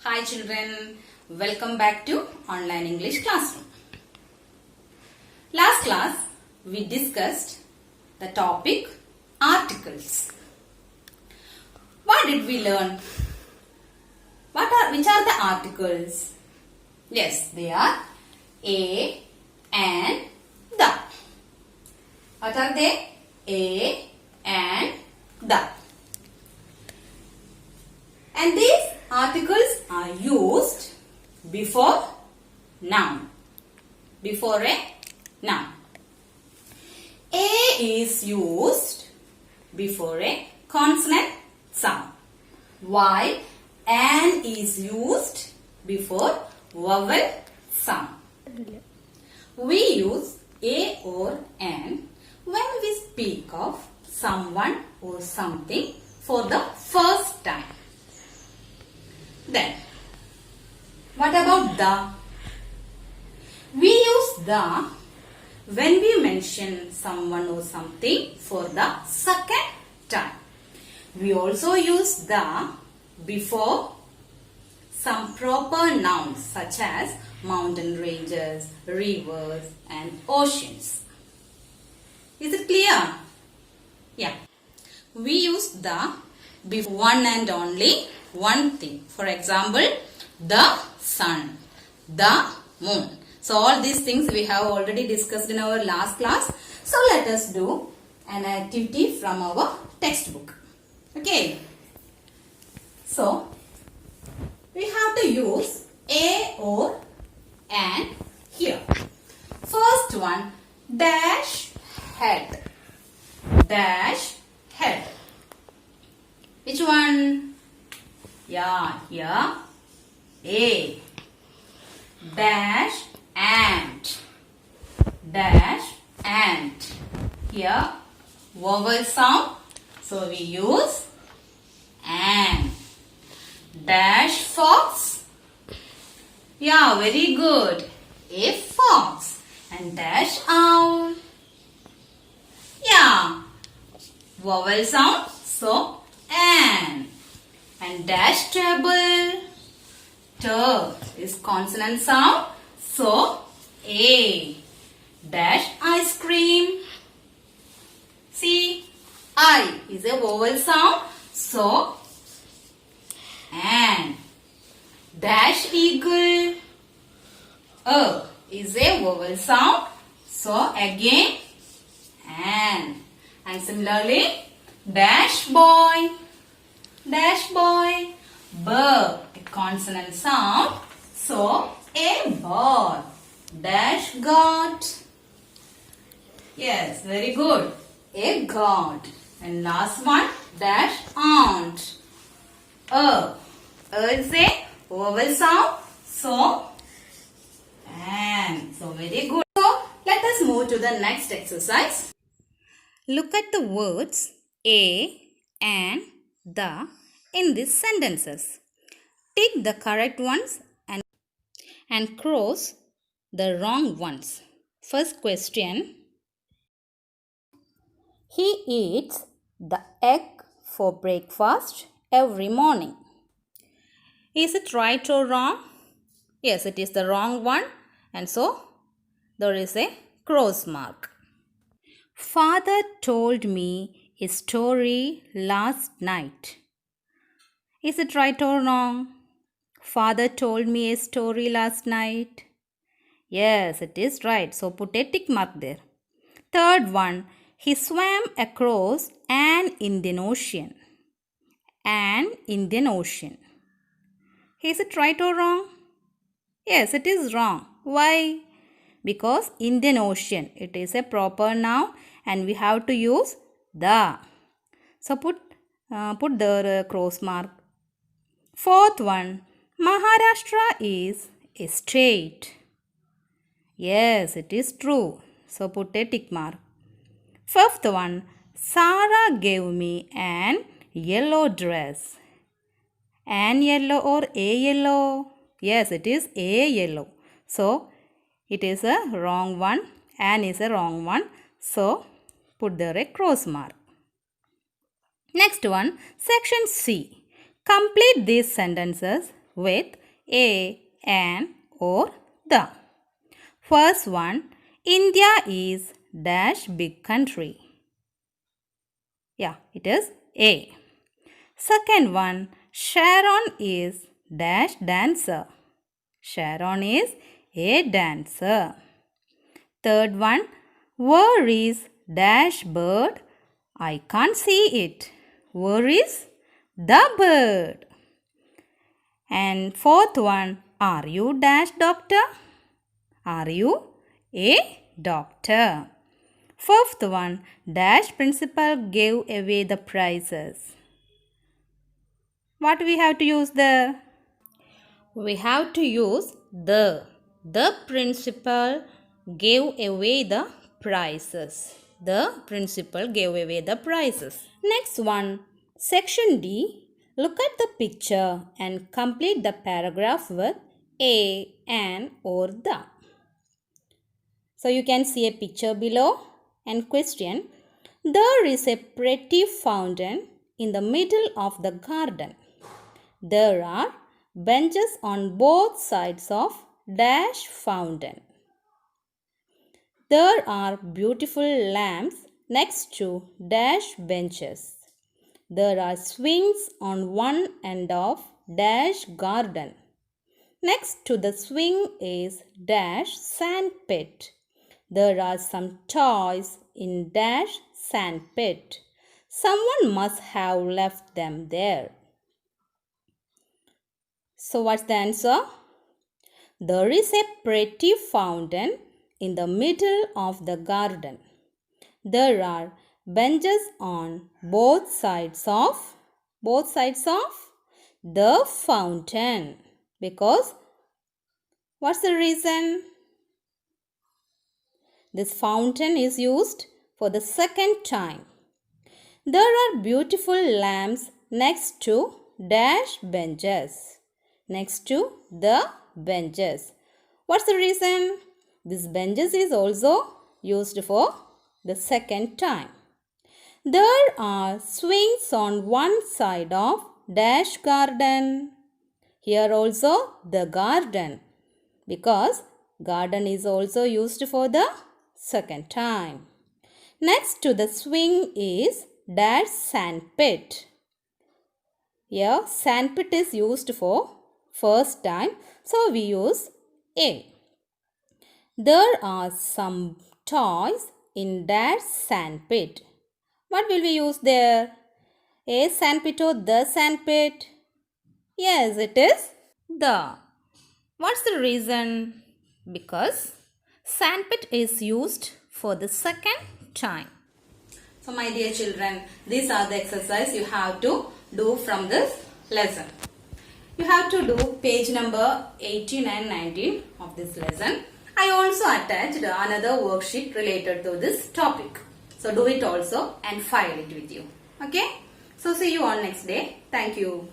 Hi children, welcome back to online English classroom. Last class we discussed the topic articles. What did we learn? Which are the articles? Yes, they are a and the. What are they? A and the. And these articles are used before noun. Before a noun. A is used before a consonant sound, while an is used before vowel sound. We use a or an when we speak of someone or something for the first time. Then, what about the? We use the when we mention someone or something for the second time. We also use the before some proper nouns such as mountain ranges, rivers and oceans. Is it clear? Yeah. We use the before one and only one thing. For example, the sun, the moon. So all these things we have already discussed in our last class. So let us do an activity from our textbook. Okay. So we have to use a or an here. First one, dash head. Dash head. Which one? Yeah, here. A. Dash and. Dash and. Here. Vowel sound. So we use an. Dash fox. Yeah, very good. A fox. And dash owl. Yeah. Vowel sound. So an. And dash table. T is consonant sound. So a. Dash ice cream. See, I is a vowel sound. So an. Dash eagle. A is a vowel sound. So again an. And similarly dash boy. Dash boy. B, a consonant sound. So a ball. Dash god. Yes, very good. A god. And last one, dash aunt. A is a vowel sound. So an. So very good. So let us move to the next exercise. Look at the words a and the in these sentences. Tick the correct ones and cross the wrong ones. First question. He eats the egg for breakfast every morning. Is it right or wrong? Yes, it is the wrong one, and so there is a cross mark. Father told me a story last night. Is it right or wrong? Father told me a story last night. Yes, it is right. So put a tick mark there. Third one, he swam across an Indian Ocean. An Indian Ocean. Is it right or wrong? Yes, it is wrong. Why? Because Indian Ocean, it is a proper noun and we have to use the. So put the cross mark. Fourth one, Maharashtra is a state. Yes, it is true. So put a tick mark. Fifth one, Sarah gave me an yellow dress. An yellow or a yellow? Yes, it is a yellow. So it is a wrong one. An is a wrong one. So put there a cross mark. Next one, section C. Complete these sentences with a, an or the. First one, India is dash big country. Yeah, it is A. Second one, Sharon is dash dancer. Sharon is a dancer. Third one, where is dash bird? I can't see it. Where is the bird? And fourth one, are you dash doctor? Are you a doctor? Fifth one, dash principal gave away the prizes. What we have to use there? We have to use the. The principal gave away the prizes. The principal gave away the prizes. Next one, section D. Look at the picture and complete the paragraph with a, an or the. So you can see a picture below and question. There is a pretty fountain in the middle of the garden. There are benches on both sides of dash fountain. There are beautiful lamps next to dash benches. There are swings on one end of dash garden. Next to the swing is dash sand pit. There are some toys in dash sand pit. Someone must have left them there. So what's the answer? There is a pretty fountain in the middle of the garden. There are benches on both sides of the fountain. Because what's the reason? This fountain is used for the second time. There are beautiful lamps next to dash benches. Next to the benches. What's the reason? This benches is also used for the second time. There are swings on one side of dash garden. Here also the garden, because garden is also used for the second time. Next to the swing is dash sand pit. Here sand pit is used for first time, so we use A. There are some toys in dash sand pit. What will we use there? A sand pit or the sand pit? Yes, it is the. What's the reason? Because sandpit is used for the second time. So my dear children, these are the exercises you have to do from this lesson. You have to do page number 18 and 19 of this lesson. I also attached another worksheet related to this topic. So do it also and file it with you. Okay? So see you on next day. Thank you.